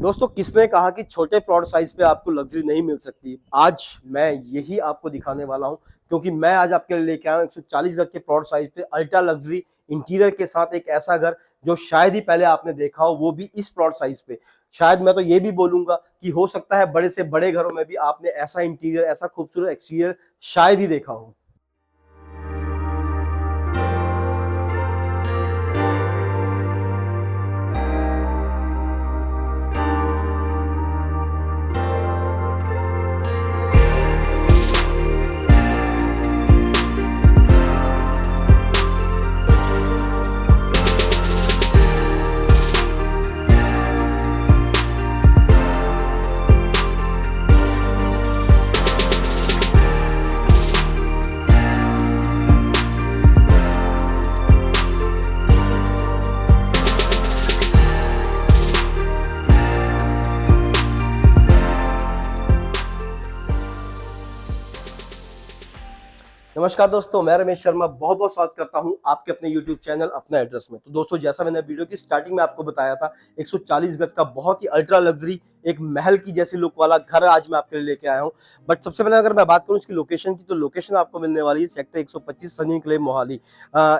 दोस्तों, किसने कहा कि छोटे प्लॉट साइज पे आपको लग्जरी नहीं मिल सकती। आज मैं यही आपको दिखाने वाला हूं, क्योंकि मैं आज आपके लिए लेके आया हूं 140 गज के प्लॉट साइज पे अल्ट्रा लग्जरी इंटीरियर के साथ एक ऐसा घर जो शायद ही पहले आपने देखा हो, वो भी इस प्लॉट साइज पे। शायद मैं तो ये भी बोलूंगा कि हो सकता है बड़े से बड़े घरों में भी आपने ऐसा इंटीरियर, ऐसा खूबसूरत एक्सटीरियर शायद ही देखा हो। नमस्कार दोस्तों, मैं रमेश शर्मा बहुत बहुत स्वागत करता हूं आपके अपने YouTube चैनल अपना एड्रेस में। तो दोस्तों, जैसा मैंने वीडियो की स्टार्टिंग में आपको बताया था, 140 गज का बहुत ही अल्ट्रा लग्जरी एक महल की जैसी लुक वाला घर आज मैं आपके लिए लेके आया हूं। बट सबसे पहले अगर मैं बात करूं इसकी लोकेशन की, तो लोकेशन आपको मिलने वाली है सेक्टर 125 सनी एन्क्लेव मोहाली।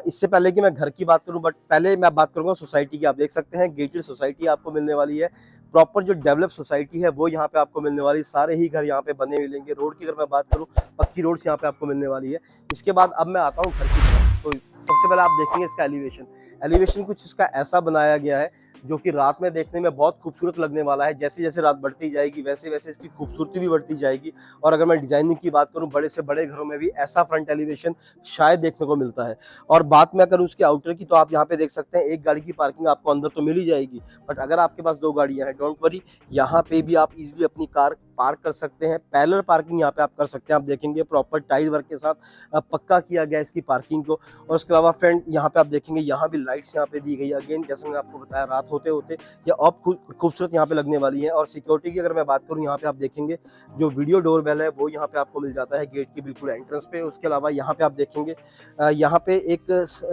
इससे पहले कि मैं घर की बात करूं, बट पहले मैं बात करूंगा सोसाइटी की। आप देख सकते हैं गेटेड सोसाइटी आपको मिलने वाली है। प्रॉपर जो डेवलप सोसाइटी है वो यहाँ पे आपको मिलने वाली है। सारे ही घर यहाँ पे बने मिलेंगे। रोड की अगर मैं बात करूँ, पक्की रोड यहाँ पे आपको मिलने वाली है। इसके बाद अब मैं आता हूँ घर की तरफ। तो सबसे पहले आप देखेंगे इसका एलिवेशन कुछ इसका ऐसा बनाया गया है जो कि रात में देखने में बहुत खूबसूरत लगने वाला है। जैसे जैसे रात बढ़ती जाएगी वैसे वैसे इसकी खूबसूरती भी बढ़ती जाएगी। और अगर मैं डिजाइनिंग की बात करूं, बड़े से बड़े घरों में भी ऐसा फ्रंट एलिवेशन शायद देखने को मिलता है। और बात मैं करूं उसके आउटर की, तो आप यहाँ पे देख सकते हैं एक गाड़ी की पार्किंग आपको अंदर तो मिल ही जाएगी। बट अगर आपके पास दो गाड़ियां हैं, डोंट वरी, यहाँ पे भी आप इजिली अपनी कार पार्क कर सकते हैं। पैरेलल पार्किंग यहाँ पे आप कर सकते हैं। आप देखेंगे प्रॉपर टाइल वर्क के साथ पक्का किया गया इसकी पार्किंग को। और उसके अलावा फ्रेंड यहाँ पे आप देखेंगे यहाँ भी लाइट्स यहाँ पे दी गई है। अगेन जैसे मैंने आपको बताया, रात होते होते ये और खूबसूरत यहाँ पे लगने वाली है। और सिक्योरिटी की अगर मैं बात करूँ, यहाँ पे आप देखेंगे जो वीडियो डोर बेल है वो यहाँ पे आपको मिल जाता है गेट की बिल्कुल एंट्रेंस पे। उसके अलावा यहाँ पे आप देखेंगे यहाँ पे एक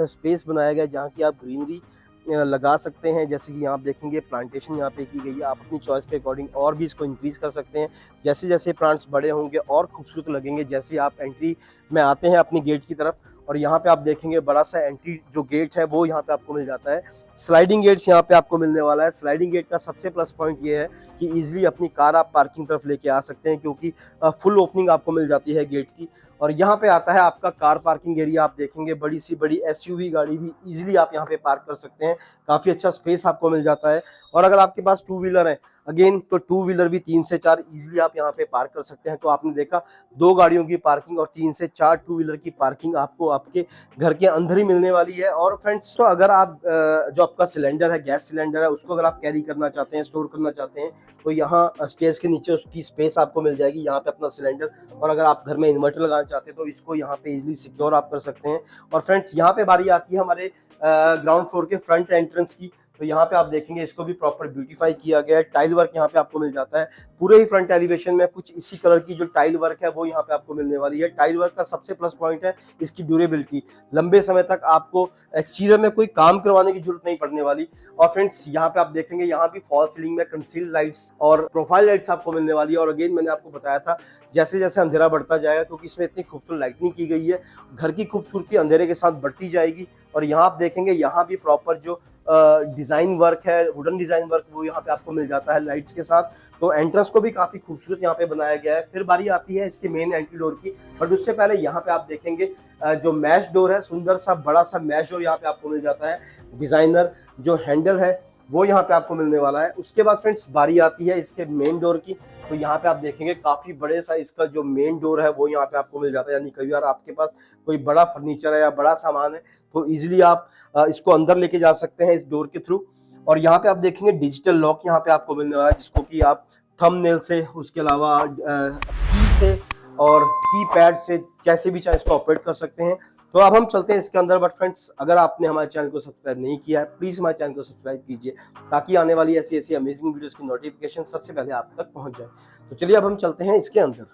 स्पेस बनाया गया जहाँ की आप ग्रीनरी लगा सकते हैं। जैसे कि यहाँ आप देखेंगे प्लांटेशन यहाँ पे की गई है। आप अपनी चॉइस के अकॉर्डिंग और भी इसको इंक्रीज कर सकते हैं। जैसे जैसे प्लांट्स बड़े होंगे और खूबसूरत लगेंगे। जैसे आप एंट्री में आते हैं अपनी गेट की तरफ, और यहाँ पे आप देखेंगे बड़ा सा एंट्री जो गेट है वो यहाँ पे आपको मिल जाता है। स्लाइडिंग गेट्स यहाँ पे आपको मिलने वाला है। स्लाइडिंग गेट का सबसे प्लस पॉइंट ये है कि इजीली अपनी कार आप पार्किंग तरफ लेके आ सकते हैं, क्योंकि फुल ओपनिंग आपको मिल जाती है गेट की। और यहाँ पे आता है आपका कार पार्किंग एरिया। आप देखेंगे बड़ी सी बड़ी एसयूवी गाड़ी भी इजीली आप यहाँ पे पार्क कर सकते हैं। काफी अच्छा स्पेस आपको मिल जाता है। और अगर आपके पास टू व्हीलर है अगेन, तो टू व्हीलर भी 3 से 4 इजीली आप यहाँ पे पार्क कर सकते हैं। तो आपने देखा, 2 गाड़ियों की पार्किंग और 3 से 4 टू व्हीलर की पार्किंग आपको आपके घर के अंदर ही मिलने वाली है। और फ्रेंड्स, तो अगर आप जो आपका सिलेंडर है, गैस सिलेंडर है, उसको अगर आप कैरी करना चाहते हैं, स्टोर करना चाहते हैं, तो यहाँ स्टेयर्स के नीचे उसकी स्पेस आपको मिल जाएगी। यहाँ पे अपना सिलेंडर, और अगर आप घर में इन्वर्टर लगाना चाहते हैं तो इसको यहाँ पे इजीली सिक्योर आप कर सकते हैं। और फ्रेंड्स, यहाँ पे बारी आती है हमारे ग्राउंड फ्लोर के फ्रंट एंट्रेंस की। तो यहाँ पे आप देखेंगे इसको भी प्रॉपर ब्यूटीफाई किया गया है। टाइल वर्क यहाँ पे आपको मिल जाता है। पूरे ही फ्रंट एलिवेशन में कुछ इसी कलर की जो टाइल वर्क है वो यहाँ पे आपको मिलने वाली है। टाइल वर्क का सबसे प्लस पॉइंट है इसकी ड्यूरेबिलिटी। लंबे समय तक आपको एक्सटीरियर में कोई काम करवाने की जरूरत नहीं पड़ने वाली। और फ्रेंड्स, यहाँ पे आप देखेंगे यहाँ भी फॉल सीलिंग में कंसील्ड लाइट्स और प्रोफाइल लाइट्स आपको मिलने वाली है। और अगेन मैंने आपको बताया था, जैसे जैसे अंधेरा बढ़ता जाएगा, क्योंकि इसमें इतनी खूबसूरत लाइटनिंग की गई है, घर की खूबसूरती अंधेरे के साथ बढ़ती जाएगी। और यहाँ आप देखेंगे यहाँ भी प्रॉपर जो डिजाइन वर्क है, वुडन डिजाइन वर्क, वो यहाँ पे आपको मिल जाता है लाइट्स के साथ। तो एंट्रेंस को भी काफी खूबसूरत यहाँ पे बनाया गया है। फिर बारी आती है इसके मेन एंट्री डोर की। बट उससे पहले यहाँ पे आप देखेंगे जो मैश डोर है, सुंदर सा बड़ा सा मैश डोर यहाँ पे आपको मिल जाता है। डिजाइनर जो हैंडल है वो यहाँ पे आपको मिलने वाला है। उसके बाद फ्रेंड्स बारी आती है इसके मेन डोर की। तो यहाँ पे आप देखेंगे काफी बड़े सा इसका जो मेन डोर है वो यहाँ पे आपको मिल जाता है। यानी कभी बार आपके पास कोई बड़ा फर्नीचर है या बड़ा सामान है तो इजीली आप इसको अंदर लेके जा सकते हैं इस डोर के थ्रू। और यहाँ पे आप देखेंगे डिजिटल लॉक यहाँ पे आपको मिलने वाला है, जिसको कि आप थंबनेल से, उसके अलावा की से और की पैड से कैसे भी चाहे इसको ऑपरेट कर सकते हैं। तो अब हम चलते हैं इसके अंदर। बट फ्रेंड्स, अगर आपने हमारे चैनल को सब्सक्राइब नहीं किया है, प्लीज हमारे चैनल को सब्सक्राइब कीजिए, ताकि आने वाली ऐसी ऐसी अमेजिंग वीडियोस की नोटिफिकेशन सबसे पहले आप तक पहुंच जाए। तो चलिए अब हम चलते हैं इसके अंदर।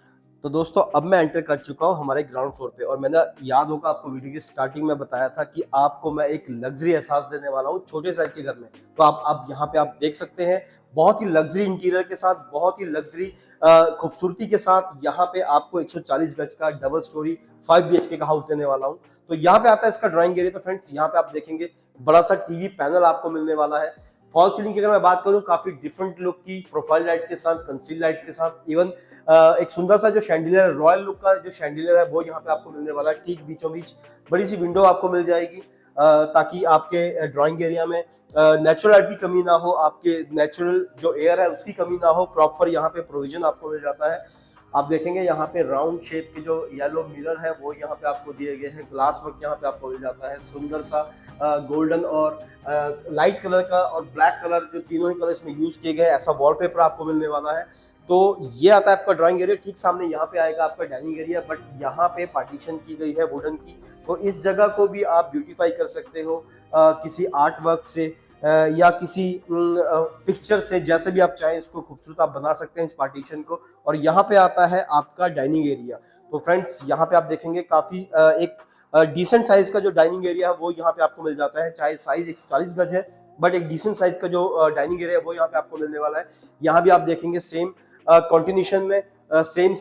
तो दोस्तों अब मैं एंटर कर चुका हूँ हमारे ग्राउंड फ्लोर पे और मैंने याद होगा आपको वीडियो की स्टार्टिंग में बताया था कि आपको मैं एक लग्जरी एहसास देने वाला हूँ छोटे साइज के घर में। तो आप यहाँ पे आप देख सकते हैं बहुत ही लग्जरी इंटीरियर के साथ, बहुत ही लग्जरी खूबसूरती के साथ यहाँ पे आपको 140 गज का डबल स्टोरी 5 BHK का हाउस देने वाला हूँ। तो यहाँ पे आता है इसका ड्राइंग एरिया। तो फ्रेंड्स यहाँ पे आप देखेंगे बड़ा सा टीवी पैनल आपको मिलने वाला है। फॉल सीलिंग की अगर मैं बात करूं काफी डिफरेंट लुक की प्रोफाइल लाइट के साथ, कंसील लाइट के साथ, इवन एक सुंदर सा जो शैंडिलियर है, रॉयल लुक का जो शैंडिलियर है वो यहाँ पे आपको मिलने वाला है। ठीक बीचों बीच बड़ी सी विंडो आपको मिल जाएगी ताकि आपके ड्राइंग एरिया में नेचुरल लाइट की कमी ना हो, आपके नेचुरल जो एयर है उसकी कमी ना हो। प्रॉपर यहाँ पे प्रोविजन आपको मिल जाता है। आप देखेंगे यहाँ पे राउंड शेप के जो येलो मिरर है वो यहाँ पे आपको दिए गए हैं। ग्लास वर्क यहाँ पे आपको मिल जाता है। सुंदर सा गोल्डन और लाइट कलर का और ब्लैक कलर जो तीनों ही कलर इसमें यूज किए गए ऐसा वॉलपेपर आपको मिलने वाला है। तो ये आता है आपका ड्राइंग एरिया। ठीक सामने यहाँ पे आएगा आपका डाइनिंग एरिया, बट यहाँ पे पार्टीशन की गई है वुडन की। तो इस जगह को भी आप ब्यूटीफाई कर सकते हो किसी आर्ट वर्क से या किसी पिक्चर से, जैसे भी आप चाहें इसको खूबसूरत आप बना सकते हैं इस पार्टीशन को। और यहाँ पे आता है आपका डाइनिंग एरिया। तो फ्रेंड्स यहाँ पे आप देखेंगे काफी एक डिसेंट साइज का जो डाइनिंग एरिया है वो यहाँ पे आपको मिल जाता है। चाहे साइज 140 गज है, बट एक डिसेंट साइज का जो डाइनिंग एरिया है वो यहाँ पे आपको मिलने वाला है। यहाँ भी आप देखेंगे सेम कंटिन्यूशन में सेम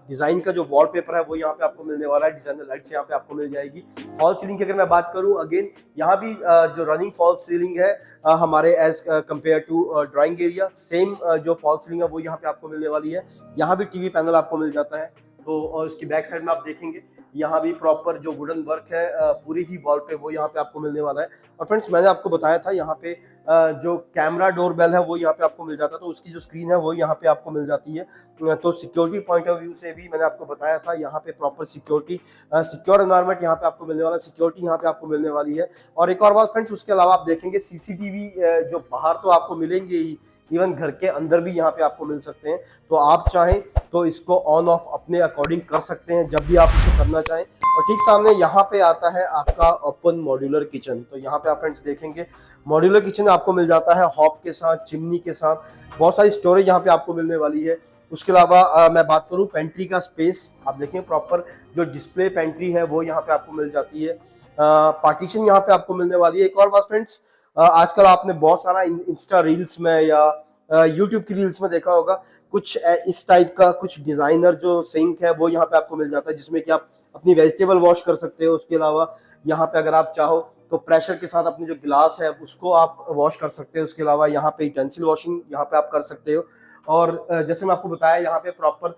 डिजाइन का जो वॉलपेपर है वो यहाँ पे आपको मिलने वाला है। डिजाइनर लाइट्स यहाँ पे आपको मिल जाएगी। फॉल सीलिंग की अगर मैं बात करूँ, अगेन यहाँ भी जो रनिंग फॉल सीलिंग है हमारे as compare to drawing area, same जो फॉल सीलिंग है वो यहाँ पे आपको मिलने वाली है। यहाँ भी टीवी पैनल आपको मिल जाता है। तो और उसकी बैक साइड में आप देखेंगे यहाँ भी प्रॉपर जो वुडन वर्क है पूरी ही वॉल पे वो यहाँ पे आपको मिलने वाला है। और फ्रेंड्स मैंने आपको बताया था यहाँ पे जो कैमरा डोरबेल है वो यहाँ पे आपको मिल जाता है। तो उसकी जो स्क्रीन है वो यहाँ पे आपको मिल जाती है। तो सिक्योरिटी पॉइंट ऑफ व्यू से भी मैंने आपको बताया था यहाँ पे प्रॉपर सिक्योरिटी, सिक्योर एनवायरनमेंट यहाँ पे आपको मिलने वाला, सिक्योरिटी यहाँ पे आपको मिलने वाली है। और एक और बात फ्रेंड्स, उसके अलावा आप देखेंगे सीसीटीवी जो बाहर तो आपको मिलेंगे ही, इवन घर के अंदर भी यहाँ पे आपको मिल सकते हैं। तो आप चाहें तो इसको ऑन ऑफ अपने अकॉर्डिंग कर सकते हैं जब भी आप इसको करना चाहें। और ठीक सामने यहाँ पे आता है आपका ओपन मॉड्यूलर किचन। तो यहाँ पे आप फ्रेंड्स देखेंगे मॉड्यूलर किचन आपको मिल जाता है हॉब के साथ, चिमनी के साथ, बहुत सारी स्टोरेज यहाँ पे आपको मिलने वाली है। उसके अलावा मैं बात करूँ पेंट्री का स्पेस, आप देखें प्रॉपर जो डिस्प्ले पेंट्री है वो यहाँ पे आपको मिल जाती है। पार्टीशन यहाँ पे आपको मिलने वाली है। एक और बात फ्रेंड्स, आजकल आपने बहुत सारा इंस्टा रील्स में या यूट्यूब की रील्स में देखा होगा कुछ इस टाइप का कुछ डिजाइनर जो सिंक है वो यहाँ पे आपको मिल जाता है, जिसमें कि आप अपनी वेजिटेबल वॉश कर सकते हो। उसके अलावा यहाँ पे अगर आप चाहो तो प्रेशर के साथ अपनी जो गिलास है उसको आप वॉश कर सकते हो। उसके अलावा यहाँ पे यूटेंसिल वॉशिंग यहाँ पे आप कर सकते हो। और जैसे मैं आपको बताया यहाँ पे प्रॉपर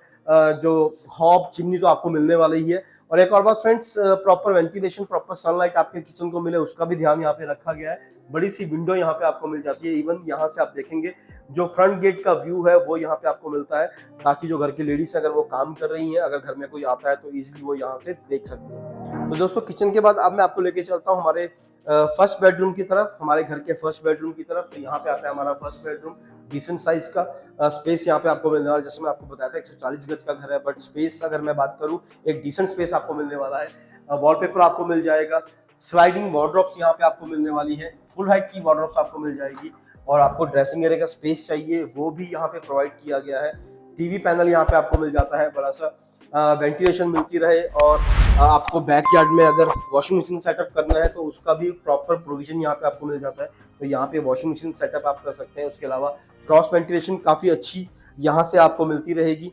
जो हॉब चिमनी तो आपको मिलने वाली ही है। और एक और बात friends, proper ventilation, proper sunlight आपके किचन को मिले उसका भी ध्यान यहाँ पे रखा गया है। बड़ी सी विंडो यहाँ पे आपको मिल जाती है। इवन यहाँ से आप देखेंगे जो फ्रंट गेट का व्यू है वो यहाँ पे आपको मिलता है, ताकि जो घर की लेडीज अगर वो काम कर रही हैं, अगर घर में कोई आता है तो इजीली वो यहाँ से देख सकते हैं। तो दोस्तों किचन के बाद अब मैं आपको लेके चलता हूँ हमारे फर्स्ट बेडरूम की तरफ, हमारे घर के फर्स्ट बेडरूम की तरफ। तो यहाँ पे आता है हमारा फर्स्ट बेडरूम, डिसेंट साइज का स्पेस यहाँ पे आपको मिलने वाला है। जैसे मैं आपको बताया था 140 गज का घर है, बट स्पेस अगर मैं बात करूँ एक डिसेंट स्पेस आपको मिलने वाला है। वॉलपेपर आपको मिल जाएगा, स्लाइडिंग वार्डरोब्स यहाँ पे आपको मिलने वाली है, फुल हाइट की वार्डरोब्स आपको मिल जाएगी। और आपको ड्रेसिंग एरिया का स्पेस चाहिए वो भी यहाँ पे प्रोवाइड किया गया है। टीवी पैनल यहाँ पे आपको मिल जाता है बड़ा सा, वेंटिलेशन मिलती रहे। और आपको बैकयार्ड में अगर वॉशिंग मशीन सेटअप करना है तो उसका भी प्रॉपर प्रोविजन यहाँ पे आपको मिल जाता है। तो यहाँ पे वॉशिंग मशीन सेटअप आप कर सकते हैं। उसके अलावा क्रॉस वेंटिलेशन काफ़ी अच्छी यहाँ से आपको मिलती रहेगी।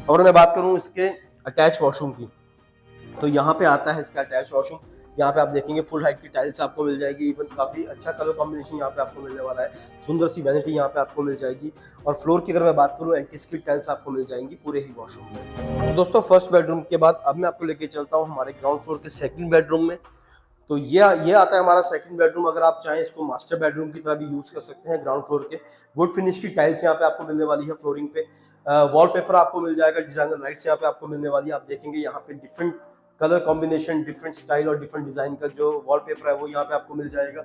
और मैं बात करूँ इसके अटैच वॉशरूम की, तो यहाँ पे आता है इसका अटैच वॉशरूम। यहाँ पे आप देखेंगे फुल हाइट की टाइल्स आपको मिल जाएगी। इवन काफी अच्छा कलर कॉम्बिनेशन यहाँ पे आपको मिलने वाला है। सुंदर सी वैनिटी यहाँ पे आपको मिल जाएगी। और फ्लोर की अगर मैं बात करूँ एंटी स्किड टाइल्स आपको मिल जाएंगी पूरे ही वॉशरूम में। तो दोस्तों फर्स्ट बेडरूम के बाद अब मैं आपको लेके चलता हूँ हमारे ग्राउंड फ्लोर के सेकंड बेडरूम में। तो ये आता है हमारा सेकंड बेडरूम। अगर आप चाहें इसको मास्टर बेडरूम की तरह भी यूज कर सकते हैं। ग्राउंड फ्लोर के वुड फिनिश की टाइल्स यहाँ पे आपको मिलने वाली है फ्लोरिंग पे। वॉलपेपर आपको मिल जाएगा, डिजाइनर लाइट्स यहाँ पे आपको मिलने वाली है। आप देखेंगे यहाँ पे different colour combination, different style और डिफरेंट डिजाइन का जो वॉलपेपर है वो यहाँ पे आपको मिल जाएगा।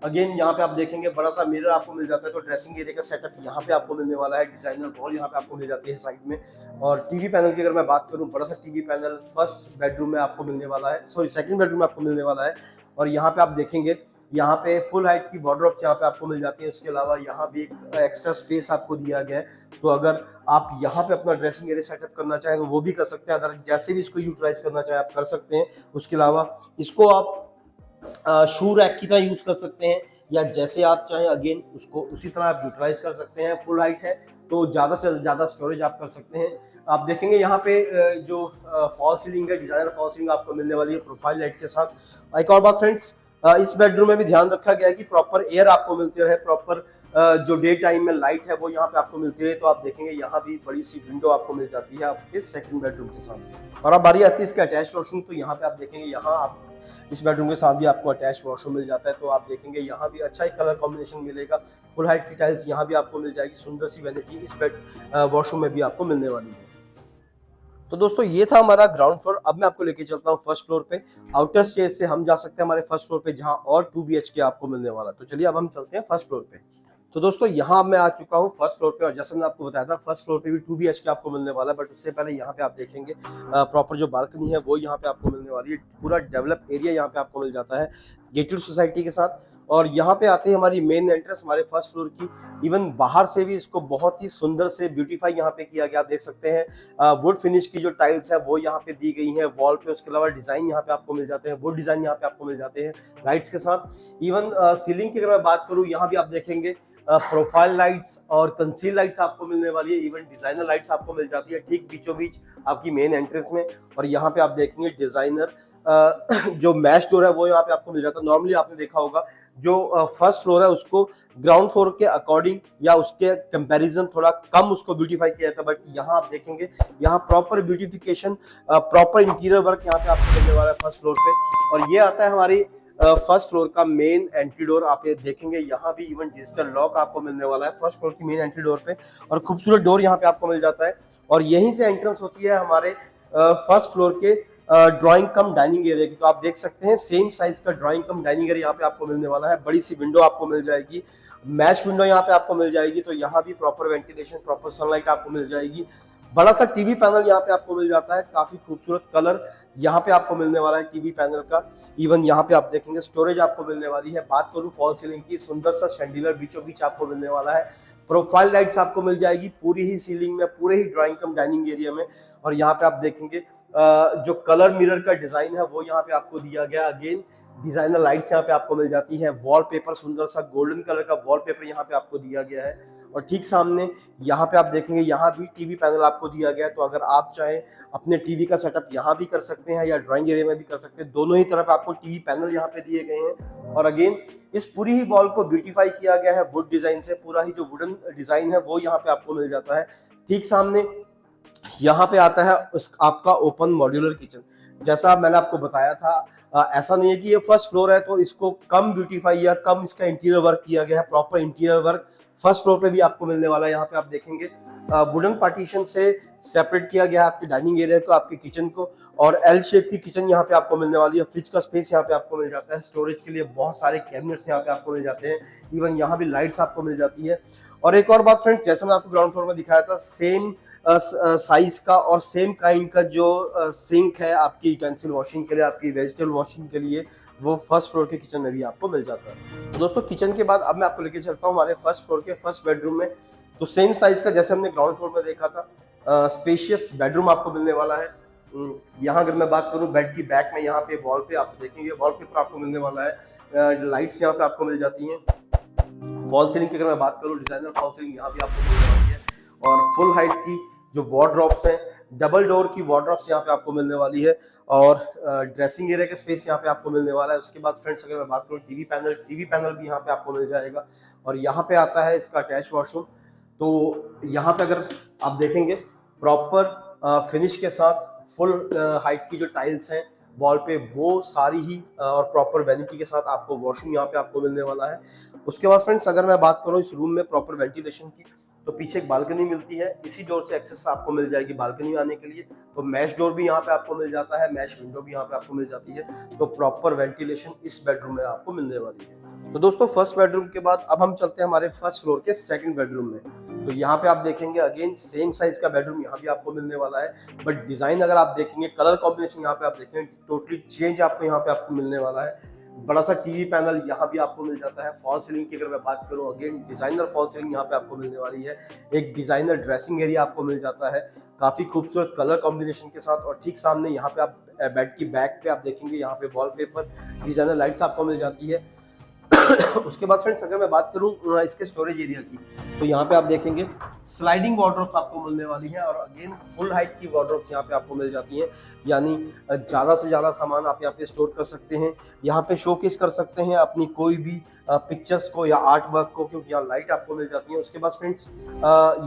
अगेन यहाँ पे आप देखेंगे बड़ा सा मिरर आपको मिल जाता है। तो ड्रेसिंग एरिया का सेटअप यहाँ पे आपको मिलने वाला है। डिजाइनर वॉल यहाँ पे आपको मिल जाती है साइड में। और टीवी पैनल की अगर मैं बात करूँ, बड़ा सा टीवी पैनल फर्स्ट बेडरूम में आपको मिलने वाला है, सॉरी सेकंड बेडरूम में आपको मिलने वाला है। और यहाँ पे आप देखेंगे यहाँ पे फुल हाइट की वार्डरोब्स यहाँ पे आपको मिल जाती है। उसके अलावा यहाँ भी एक एक्स्ट्रा स्पेस आपको दिया गया है, तो अगर आप यहाँ पे अपना ड्रेसिंग एरिया सेटअप करना चाहें तो वो भी कर सकते हैं, अगर जैसे भी इसको यूटिलाइज करना चाहें आप कर सकते हैं। उसके अलावा इसको आप शू रैक की तरह यूज कर सकते हैं, या जैसे आप चाहें अगेन उसको उसी तरह आप यूटिलाइज कर सकते हैं। फुल हाइट है तो ज़्यादा से ज़्यादा स्टोरेज आप कर सकते हैं। आप देखेंगे यहाँ पे जो फॉल सीलिंग है, डिजाइनर फॉल सीलिंग आपको मिलने वाली है प्रोफाइल लाइट के साथ। एक और बात फ्रेंड्स, इस बेडरूम में भी ध्यान रखा गया है कि प्रॉपर एयर आपको मिलती रहे, प्रॉपर जो डे टाइम में लाइट है वो यहाँ पे आपको मिलती रहे। तो आप देखेंगे यहाँ भी बड़ी सी विंडो आपको मिल जाती है आपके सेकंड बेडरूम के साथ। और अब बारी आती है इसका अटैच वॉशरूम। तो यहाँ पे आप देखेंगे यहाँ आप इस बेडरूम के साथ भी आपको अटैच वॉशरूम मिल जाता है। तो आप देखेंगे यहाँ भी अच्छा ही कलर कॉम्बिनेशन मिलेगा। फुल हाइट की टाइल्स यहाँ भी आपको मिल जाएगी, सुंदर सी वैनिटी इस बेड वॉशरूम में भी आपको मिलने वाली है। तो दोस्तों ये था हमारा ग्राउंड फ्लोर। अब मैं आपको लेके चलता हूँ फर्स्ट फ्लोर पे। आउटर स्टेयर से हम जा सकते हैं हमारे फर्स्ट फ्लोर पे, जहाँ और 2 BHK आपको मिलने वाला है। तो चलिए अब हम चलते हैं फर्स्ट फ्लोर पे। तो दोस्तों यहाँ मैं आ चुका हूँ फर्स्ट फ्लोर पे, और जैसे मैंने आपको बताया था फर्स्ट फ्लोर पे भी 2 BHK आपको मिलने वाला है। बट उससे पहले यहाँ पे आप देखेंगे प्रॉपर जो बालकनी है वो यहाँ पे आपको मिलने वाली है। पूरा डेवलप एरिया यहाँ पे आपको मिल जाता है गेटेड सोसाइटी के साथ। और यहाँ पे आते हैं हमारी मेन एंट्रेंस हमारे फर्स्ट फ्लोर की। इवन बाहर से भी इसको बहुत ही सुंदर से ब्यूटीफाई यहाँ पे किया गया। आप देख सकते हैं वुड फिनिश की जो टाइल्स है वो यहाँ पे दी गई है वॉल पे। उसके अलावा डिजाइन यहाँ पे आपको मिल जाते हैं, वुड डिजाइन यहाँ पे आपको मिल जाते हैं लाइट्स के साथ। इवन सीलिंग की अगर मैं बात करूँ, यहाँ भी आप देखेंगे प्रोफाइल लाइट्स और कंसील लाइट्स आपको मिलने वाली है। इवन डिजाइनर लाइट्स आपको मिल जाती है ठीक बीचों बीच आपकी मेन एंट्रेंस में। और यहाँ पे आप देखेंगे डिजाइनर जो मैश डोर है वो यहाँ पे आपको मिल जाता है। नॉर्मली आपने देखा होगा जो फर्स्ट फ्लोर है उसको ग्राउंड फ्लोर के अकॉर्डिंग या उसके कंपैरिजन थोड़ा कम उसको ब्यूटीफाई किया था, बट यहाँ आप देखेंगे यहाँ proper beautification, proper interior work यहाँ पे आपको मिलने वाला है फर्स्ट फ्लोर पे। और ये आता है हमारी फर्स्ट फ्लोर का मेन एंट्री डोर। आप ये देखेंगे यहाँ भी इवन डिजिटल लॉक आपको मिलने वाला है फर्स्ट फ्लोर की मेन एंट्री डोर पे, और खूबसूरत डोर यहाँ पे आपको मिल जाता है। और यहीं से एंट्रेंस होती है हमारे फर्स्ट फ्लोर के ड्राइंग कम डाइनिंग एरिया की। तो आप देख सकते हैं सेम साइज का ड्राइंग कम डाइनिंग एरिया यहाँ पे आपको मिलने वाला है। बड़ी सी विंडो आपको मिल जाएगी, मैश विंडो यहाँ पे आपको मिल जाएगी। तो यहाँ भी प्रॉपर वेंटिलेशन, प्रॉपर सनलाइट आपको मिल जाएगी। बड़ा सा टीवी पैनल यहाँ पे आपको मिल जाता है, काफी खूबसूरत कलर यहाँ पे आपको मिलने वाला है टीवी पैनल का। इवन यहाँ पे आप देखेंगे स्टोरेज आपको मिलने वाली है। बात करूँ फॉल सीलिंग की, सुंदर सा शैंडिलर बीचों बीच आपको मिलने वाला है। प्रोफाइल लाइट्स आपको मिल जाएगी पूरी ही सीलिंग में, पूरे ही ड्राइंग कम डाइनिंग एरिया में। और यहाँ पे आप देखेंगे जो कलर मिरर का डिजाइन है वो यहाँ पे आपको दिया गया। अगेन डिजाइनर लाइट्स यहाँ पे आपको मिल जाती है। वॉलपेपर सुंदर सा गोल्डन कलर का वॉलपेपर यहाँ पे आपको दिया गया है। और ठीक सामने यहाँ पे आप देखेंगे यहाँ भी टीवी पैनल आपको दिया गया है। तो अगर आप चाहें अपने टीवी का सेटअप यहाँ भी कर सकते हैं या ड्राइंग एरिया में भी कर सकते हैं, दोनों ही तरफ आपको टीवी पैनल यहाँ पे दिए गए हैं। और अगेन इस पूरी ही वॉल को ब्यूटीफाई किया गया है वुड डिजाइन से। पूरा ही जो वुडन डिजाइन है वो यहाँ पे आपको मिल जाता है। ठीक सामने यहाँ पे आता है आपका ओपन मॉड्यूलर किचन। जैसा मैंने आपको बताया था, ऐसा नहीं है कि ये फर्स्ट फ्लोर है तो इसको कम ब्यूटीफाई या कम इसका इंटीरियर वर्क किया गया है। Proper interior work first floor पे भी आपको मिलने वाला है। यहाँ पे आप देखेंगे वुडन पार्टीशन से सेपरेट किया गया है आपके डाइनिंग एरिया को, आपके किचन को। और एल शेप की किचन यहाँ पे आपको मिलने वाली है। फ्रिज का स्पेस यहाँ पे आपको मिल जाता है, स्टोरेज के लिए बहुत सारे कैबिनेट्स यहाँ पे आपको मिल जाते हैं। इवन यहाँ भी लाइट्स आपको मिल जाती है। और एक और बात फ्रेंड्स, जैसे मैं आपको ग्राउंड फ्लोर में दिखाया था, सेम साइज का और सेम काइंड का जो सिंक है आपकी यूटेंसिल वॉशिंग के लिए, आपकी वेजिटेबल वॉशिंग के लिए, वो फर्स्ट फ्लोर के किचन में भी आपको मिल जाता है। तो दोस्तों किचन के बाद अब मैं आपको लेके चलता हूँ हमारे फर्स्ट फ्लोर के फर्स्ट बेडरूम में। तो सेम साइज का जैसे हमने ग्राउंड फ्लोर में देखा था, स्पेशियस बेडरूम आपको मिलने वाला है। यहाँ अगर मैं बात करूँ बेड की बैक में, यहाँ पे वॉल पे आप देखेंगे वॉलपेपर आपको मिलने वाला है। लाइट्स यहाँ पे आपको मिल जाती हैं। फॉल सीलिंग की अगर मैं बात करूँ, डिजाइनर फॉल सीलिंग यहाँ भी आपको मिलने वाली है। और फुल हाइट की जो वार्डरोब्स हैं, डबल डोर की वार्डरोब्स यहाँ पे आपको मिलने वाली है। और ड्रेसिंग एरिया का स्पेस यहाँ पे आपको मिलने वाला है। उसके बाद फ्रेंड्स अगर मैं बात करूँ टीवी पैनल भी यहाँ पे आपको मिल जाएगा। और यहाँ पे आता है इसका अटैच वॉशरूम। तो यहाँ पे अगर आप देखेंगे प्रॉपर फिनिश के साथ फुल हाइट की जो टाइल्स हैं वॉल पे, वो सारी ही और प्रॉपर वैनिटी के साथ आपको वॉशरूम यहाँ पे आपको मिलने वाला है। उसके बाद फ्रेंड्स अगर मैं बात करूँ इस रूम में प्रॉपर वेंटिलेशन की, तो पीछे एक बालकनी मिलती है। इसी डोर से एक्सेस आपको मिल जाएगी बालकनी में आने के लिए। तो मैश डोर भी यहाँ पे आपको मिल जाता है, मैश विंडो भी यहाँ पे आपको मिल जाती है। तो प्रॉपर वेंटिलेशन इस बेडरूम में आपको मिलने वाली है। तो दोस्तों फर्स्ट बेडरूम के बाद अब हम चलते हैं हमारे फर्स्ट फ्लोर के सेकंड बेडरूम में। तो यहाँ पे आप देखेंगे अगेन सेम साइज का बेडरूम यहाँ भी आपको मिलने वाला है। बट डिजाइन अगर आप देखेंगे, कलर कॉम्बिनेशन यहाँ पे आप देखेंगे टोटली चेंज आपको यहाँ पे आपको मिलने वाला है। बड़ा सा टीवी पैनल यहाँ भी आपको मिल जाता है। फॉल सीलिंग की अगर मैं बात करूँ, अगेन डिजाइनर फॉल सीलिंग यहाँ पे आपको मिलने वाली है। एक डिजाइनर ड्रेसिंग एरिया आपको मिल जाता है काफी खूबसूरत कलर कॉम्बिनेशन के साथ। और ठीक सामने यहाँ पे आप बेड की बैक पे आप देखेंगे यहाँ पे वॉलपेपर डिजाइनर लाइट्स आपको मिल जाती है। उसके बाद फ्रेंड्स अगर मैं बात करूं इसके स्टोरेज एरिया की, तो यहाँ पे आप देखेंगे स्लाइडिंग वार्डरोब्स आपको मिलने वाली है। और अगेन फुल हाइट की वार्डरोब्स यहाँ पे आपको मिल जाती हैं, यानी ज़्यादा से ज़्यादा सामान आप यहाँ पे स्टोर कर सकते हैं। यहाँ पे शोकेस कर सकते हैं अपनी कोई भी पिक्चर्स को या आर्ट वर्क को, क्योंकि यहाँ लाइट आपको मिल जाती है। उसके बाद फ्रेंड्स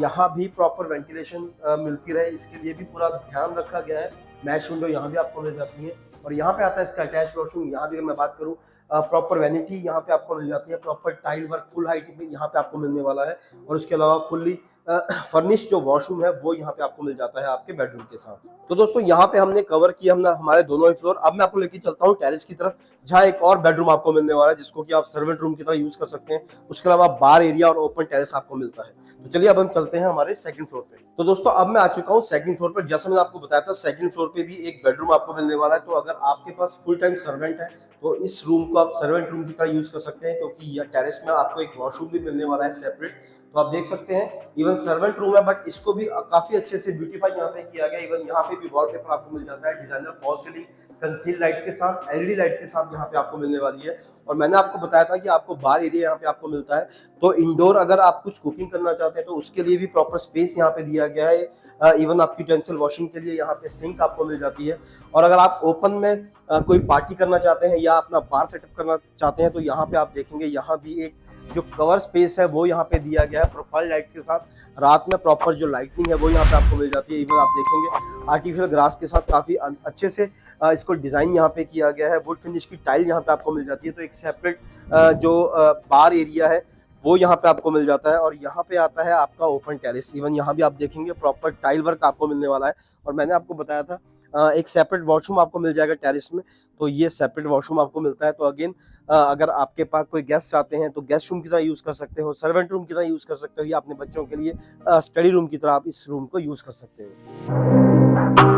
यहाँ भी प्रॉपर वेंटिलेशन मिलती रहे, इसके लिए भी पूरा ध्यान रखा गया है। मैश विंडो यहाँ भी आपको मिल जाती है। और यहाँ पे आता है इसका अटैच वॉशरूम। यहाँ भी अगर मैं बात करूँ, प्रॉपर वैनिटी यहाँ पे आपको मिल जाती है। Proper tile work full height में यहाँ पे आपको मिलने वाला है। और उसके अलावा फुल्ली फर्निश जो वॉशरूम है वो यहाँ पे आपको मिल जाता है आपके बेडरूम के साथ। तो दोस्तों यहाँ पे हमने कवर किया हमारे दोनों ही फ्लोर। अब मैं आपको लेके चलता हूँ टेरेस की तरफ, जहाँ एक और बेडरूम आपको मिलने वाला है, जिसको कि आप सर्वेंट रूम की तरह यूज कर सकते हैं। उसके अलावा बार एरिया और ओपन टेरेस आपको मिलता है। तो चलिए अब हम चलते हैं हमारे सेकंड फ्लोर पे। तो दोस्तों अब मैं आ चुका हूँ सेकंड फ्लोर पर। जैसा मैंने आपको बताया था, सेकंड फ्लोर पे भी एक बेडरूम आपको मिलने वाला है। तो अगर आपके पास फुल टाइम सर्वेंट है तो इस रूम को आप सर्वेंट रूम की तरह यूज कर सकते हैं, क्योंकि यह टेरेस में आपको एक वॉशरूम भी मिलने वाला है सेपरेट। तो आप देख सकते हैं इवन सर्वेंट रूम है, बट इसको भी काफी अच्छे से ब्यूटीफाई यहाँ पे किया गया। इवन यहाँ पे भी वॉलपेपर आपको मिल जाता है designer fall ceiling conceal lights के साथ, एलईडी लाइट्स के साथ यहाँ पे आपको मिलने वाली है। और मैंने आपको बताया था कि आपको बार एरिया यहाँ पे आपको मिलता है। तो इंडोर अगर आप कुछ कुकिंग करना चाहते हैं तो उसके लिए भी प्रॉपर स्पेस यहाँ पे दिया गया है। इवन आपकी यूटेंसिल वॉशिंग के लिए यहाँ पे सिंक आपको मिल जाती है। और अगर आप ओपन में कोई पार्टी करना चाहते हैं या अपना बार सेटअप करना चाहते हैं तो यहाँ पे आप देखेंगे यहाँ भी एक जो कवर स्पेस है वो यहाँ पे दिया गया है प्रोफाइल लाइट्स के साथ। रात में प्रॉपर जो लाइटनिंग है वो यहाँ पे आपको मिल जाती है। इवन आप देखेंगे आर्टिफिशियल ग्रास के साथ काफी अच्छे से इसको डिजाइन यहाँ पे किया गया है। वुड फिनिश की टाइल यहाँ पे आपको मिल जाती है। तो एक सेपरेट जो बार एरिया है वो यहाँ पे आपको मिल जाता है। और यहाँ पे आता है आपका ओपन टेरेस। इवन यहाँ भी आप देखेंगे प्रॉपर टाइल वर्क आपको मिलने वाला है। और मैंने आपको बताया था एक सेपरेट वॉशरूम आपको मिल जाएगा टेरेस में। तो ये सेपरेट वॉशरूम आपको मिलता है। तो अगेन अगर आपके पास कोई गेस्ट आते हैं तो गेस्ट रूम की तरह यूज कर सकते हो, सर्वेंट रूम की तरह यूज कर सकते हो, या अपने बच्चों के लिए स्टडी रूम की तरह आप इस रूम को यूज कर सकते हो।